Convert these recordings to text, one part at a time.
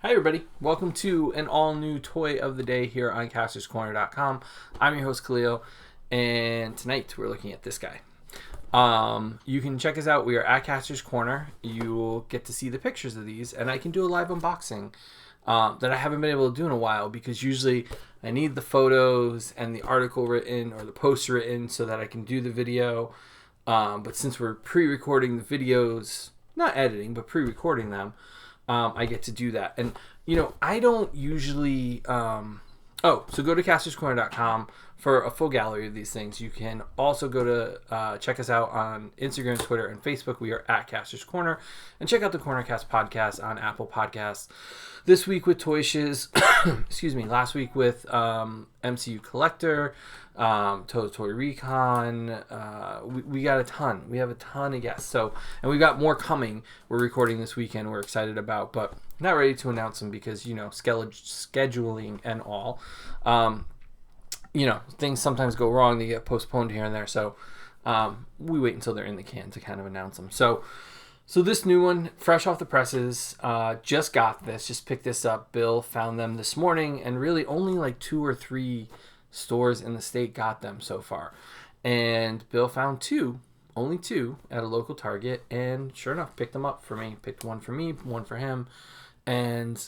Hi everybody, welcome to an all-new toy of the day here on CastorsCorner.com. I'm your host Khalil, and tonight we're looking at this guy. You can check us out. We are at Kastor's Corner. You will get to see the pictures of these, and I can do a live unboxing that I haven't been able to do in a while because usually I need the photos and the article written or the post written so that I can do the video. But since we're pre-recording the videos, not editing, but pre-recording them, I get to do that. And, I don't usually... so go to castorscorner.com for a full gallery of these things. You can also go to check us out on Instagram, Twitter, and Facebook. We are at Kastor's Corner. And check out the Cornercast podcast on Apple Podcasts. This week with Toy Shiz. Excuse me. Last week with MCU Collector, Toy Recon. We got a ton. We have a ton of guests. And we've got more coming. We're recording this weekend. We're excited about, but not ready to announce them because, scheduling and all. Things sometimes go wrong. They get postponed here and there. So we wait until they're in the can to kind of announce them. So this new one, fresh off the presses, just got this, just picked this up. Bill found them this morning, and really only like 2 or 3 stores in the state got them so far. And Bill found only two at a local Target, and sure enough, picked them up for me. Picked one for me, one for him. And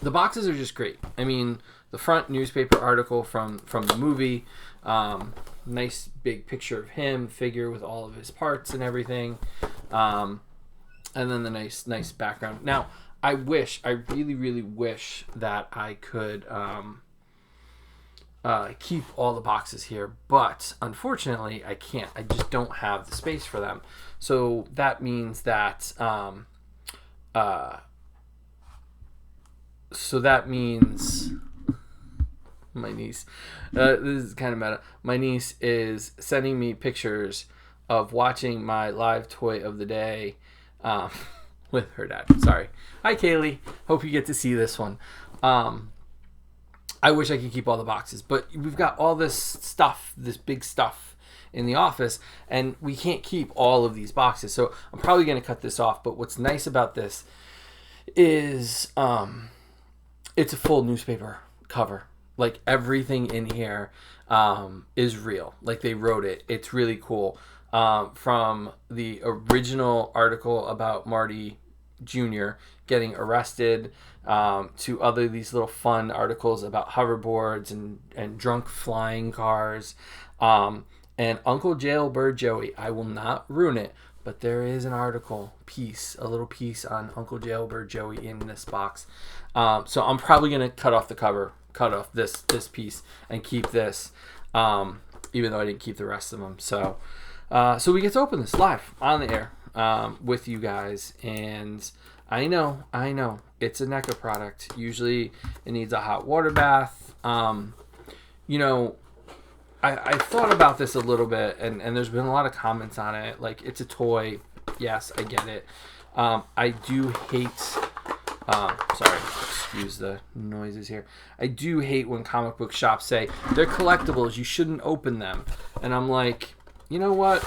the boxes are just great. I mean, the front newspaper article from the movie, nice big picture of him, figure with all of his parts and everything. And then the nice background. Now, I really, really wish that I could keep all the boxes here, but unfortunately I can't. I just don't have the space for them. So that means that my niece, this is kind of meta. My niece is sending me pictures of watching my live toy of the day with her dad. Sorry. Hi, Kaylee. Hope you get to see this one. I wish I could keep all the boxes, but we've got all this stuff, this big stuff in the office, and we can't keep all of these boxes. So I'm probably going to cut this off, but what's nice about this is it's a full newspaper cover. Like, everything in here is real. Like, they wrote it. It's really cool. From the original article about Marty Jr. getting arrested to these little fun articles about hoverboards and drunk flying cars. And Uncle Jailbird Joey, I will not ruin it, but there is an article a little piece on Uncle Jailbird Joey in this box. So I'm probably going to cut off the cover, cut off this piece, and keep this, even though I didn't keep the rest of them. So we get to open this live on the air with you guys. And I know, it's a NECA product. Usually it needs a hot water bath. I thought about this a little bit, and there's been a lot of comments on it. Like, it's a toy. Yes, I get it. I do hate... sorry, excuse the noises here. I do hate when comic book shops say, they're collectibles, you shouldn't open them. And I'm like, you know what?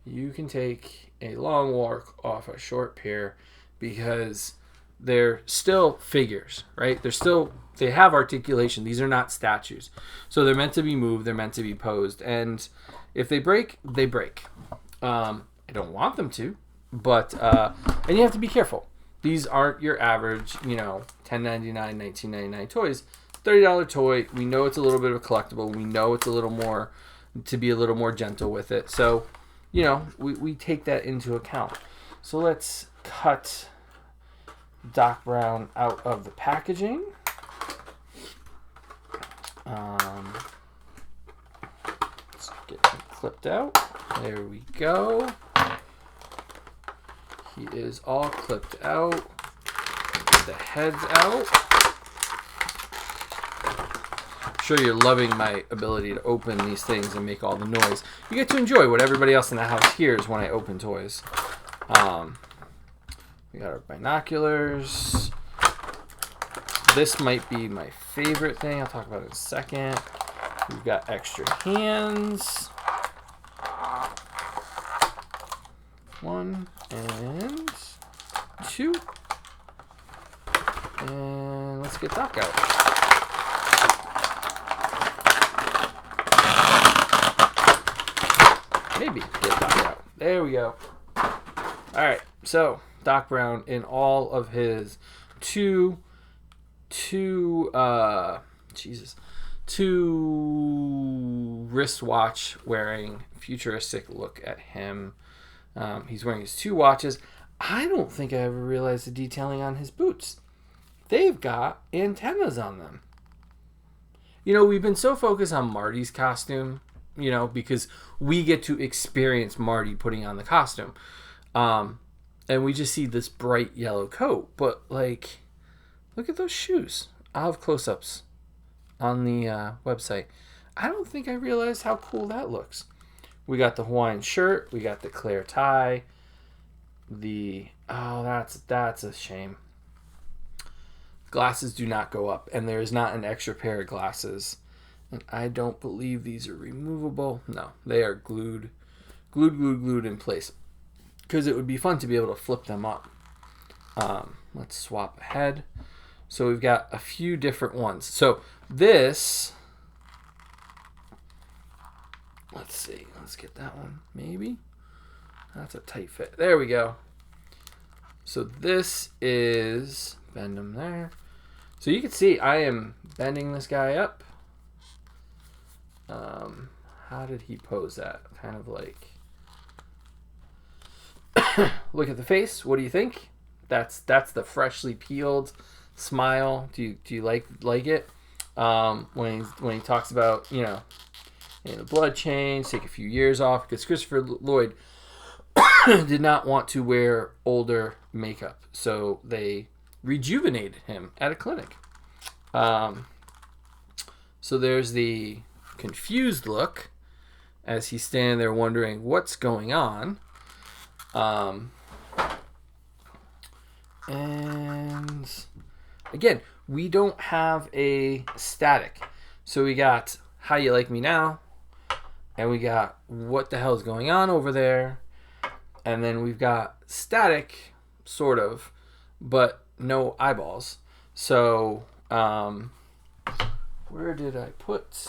You can take a long walk off a short pier because they're still figures, right? They have articulation. These are not statues. So they're meant to be moved. They're meant to be posed. And if they break, they break. I don't want them to, but, and you have to be careful. These aren't your average, $10.99, $19.99 toys. $30 toy. We know it's a little bit of a collectible. We know it's a little more, to be a little more gentle with it. So, we take that into account. So let's cut Doc Brown out of the packaging. Let's get him clipped out. There we go. He is all clipped out. Get the heads out. I'm sure you're loving my ability to open these things and make all the noise. You get to enjoy what everybody else in the house hears when I open toys. We got our binoculars. This might be my favorite thing. I'll talk about it in a second. We've got extra hands. 1 and 2. And let's get Doc out. Maybe get Doc out. There we go. Alright, so Doc Brown in all of his two wristwatch wearing futuristic look at him. He's wearing his 2 watches. I don't think I ever realized the detailing on his boots. They've got antennas on them. You know, we've been so focused on Marty's costume, you know, because we get to experience Marty putting on the costume. And we just see this bright yellow coat. But, like, look at those shoes. I'll have close-ups on the website. I don't think I realized how cool that looks. We got the Hawaiian shirt. We got the Claire tie. That's a shame. Glasses do not go up, and there is not an extra pair of glasses. And I don't believe these are removable. No, they are glued in place. Because it would be fun to be able to flip them up. Let's swap ahead. So we've got a few different ones. So this, let's see. Let's get that one, maybe. That's a tight fit. There we go. So this is, bend them there. So you can see I am bending this guy up. How did he pose that? Kind of like, look at the face. What do you think? That's the freshly peeled smile. Do you like it? When he talks about, you know, the blood change, take a few years off, because Christopher Lloyd did not want to wear older makeup, so they rejuvenated him at a clinic. So there's the confused look as he's standing there wondering what's going on. And again, we don't have a static. So we got How You Like Me Now, and we got What the Hell is Going On Over There, and then we've got static, sort of, but no eyeballs. So, where did I put?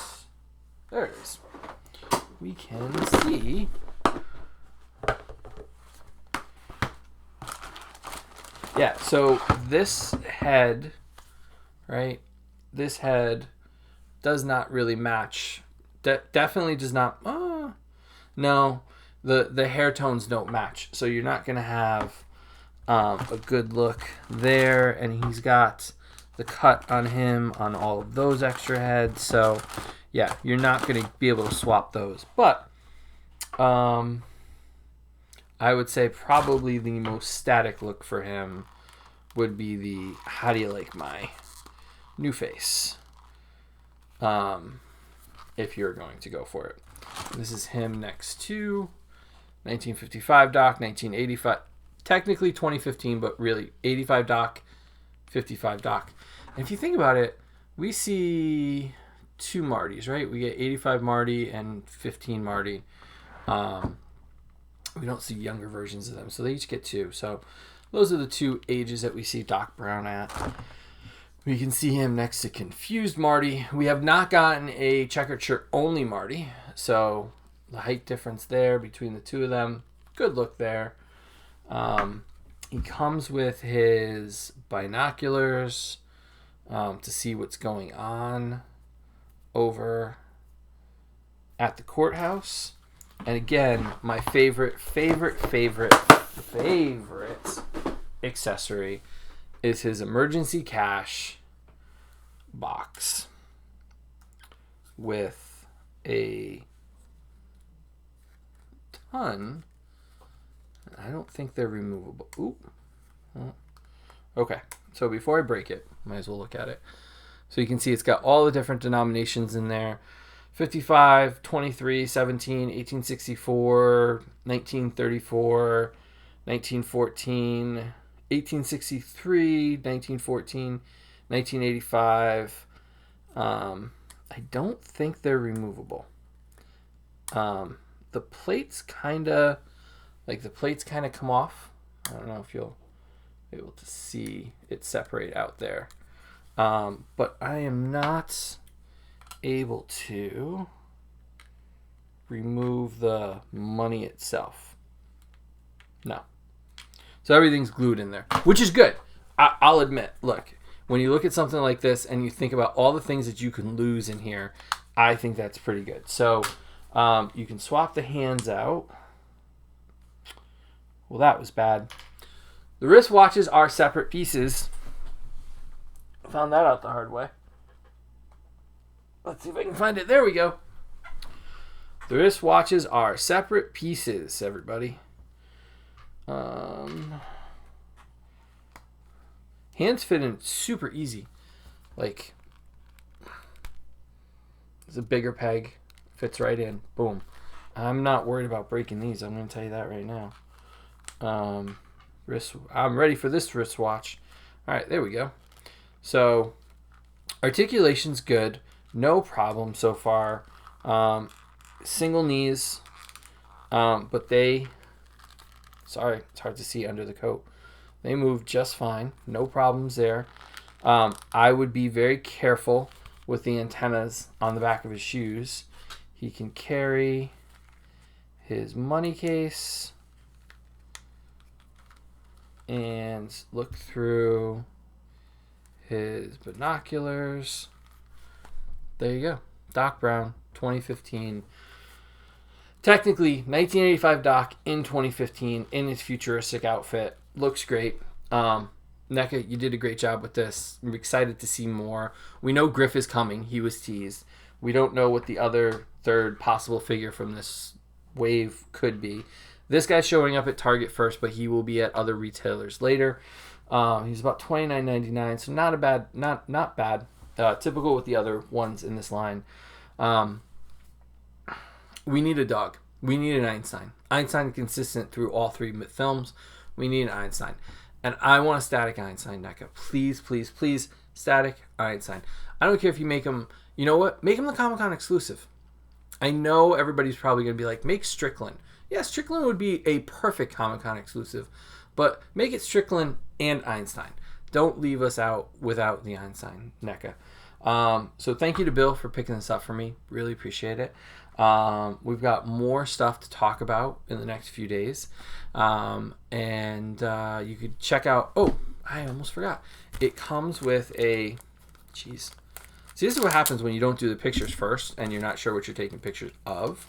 There it is. We can see. Yeah, so this head, right? This head does not really match. Definitely does not. No, the hair tones don't match. So you're not going to have a good look there. And he's got the cut on him on all of those extra heads. So, yeah, you're not going to be able to swap those. But I would say probably the most static look for him would be the How Do You Like My New Face, if you're going to go for it. This is him next to 1955 Doc, 1985, technically 2015, but really 85 Doc, 55 Doc. And if you think about it, we see 2 Martys, right? We get 85 Marty and 15 Marty. We don't see younger versions of them, so they each get 2. So those are the 2 ages that we see Doc Brown at. We can see him next to confused Marty. We have not gotten a checkered shirt only Marty, so the height difference there between the 2 of them, good look there. He comes with his binoculars to see what's going on over at the courthouse. And again, my favorite accessory is his emergency cash box with a ton. I don't think they're removable. Oop. Okay, so before I break it, might as well look at it. So you can see it's got all the different denominations in there. 55, 23, 17, 1864, 1934, 1914, 1863, 1914, 1985. I don't think they're removable. The plates kind of come off. I don't know if able to see it separate out there. But I am not able to remove the money itself. No. So everything's glued in there, which is good. I'll admit, look, when you look at something like this and you think about all the things that you can lose in here, I think that's pretty good. So you can swap the hands out. Well, that was bad. The wristwatches are separate pieces. I found that out the hard way. Let's see if I can find it. There we go. The wristwatches are separate pieces, everybody. Hands fit in super easy. Like, it's a bigger peg. Fits right in. Boom. I'm not worried about breaking these. I'm going to tell you that right now. I'm ready for this wristwatch. All right, there we go. So, articulation's good. No problem so far. Single knees. But they... Sorry, it's hard to see under the coat. They move just fine. No problems there. I would be very careful with the antennas on the back of his shoes. He can carry his money case and look through his binoculars. There you go. Doc Brown, 2015. Technically, 1985 Doc in 2015 in his futuristic outfit. Looks great. NECA, you did a great job with this. I'm excited to see more. We know Griff is coming. He was teased. We don't know what the other third possible figure from this wave could be. This guy's showing up at Target first, but he will be at other retailers later. He's about $29.99, so not bad. Typical with the other ones in this line. We need a dog. We need an Einstein. Einstein consistent through all three films. We need an Einstein. And I want a static Einstein, NECA. Please, please, please, static Einstein. I don't care if you make him, you know what? Make him the Comic-Con exclusive. I know everybody's probably going to be like, make Strickland. Yeah, Strickland would be a perfect Comic-Con exclusive. But make it Strickland and Einstein. Don't leave us out without the Einstein, NECA. So thank you to Bill for picking this up for me. Really appreciate it. We've got more stuff to talk about in the next few days. And you could check out... Oh, I almost forgot. It comes with a... Jeez. See, this is what happens when you don't do the pictures first and you're not sure what you're taking pictures of.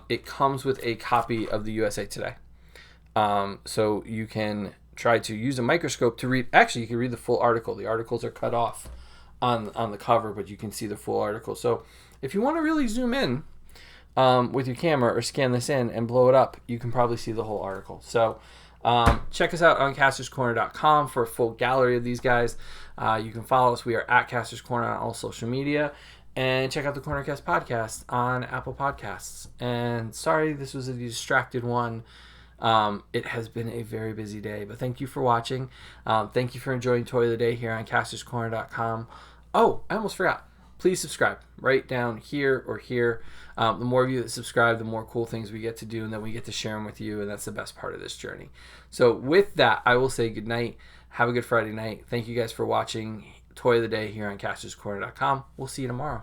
It comes with a copy of the USA Today. So you can try to use a microscope to read... Actually, you can read the full article. The articles are cut off on the cover, but you can see the full article. So if you want to really zoom in with your camera or scan this in and blow it up, you can probably see the whole article. So check us out on castorscorner.com for a full gallery of these guys. You can follow us. We are at Kastor's Corner on all social media. And check out the Cornercast podcast on Apple Podcasts. And sorry, this was a distracted one. It has been a very busy day, but thank you for watching. Thank you for enjoying Toy of the Day here on castorscorner.com. Oh, I almost forgot. Please subscribe right down here or here. The more of you that subscribe, the more cool things we get to do, and then we get to share them with you, and that's the best part of this journey. So with that, I will say good night. Have a good Friday night. Thank you guys for watching Toy of the Day here on castorscorner.com. We'll see you tomorrow.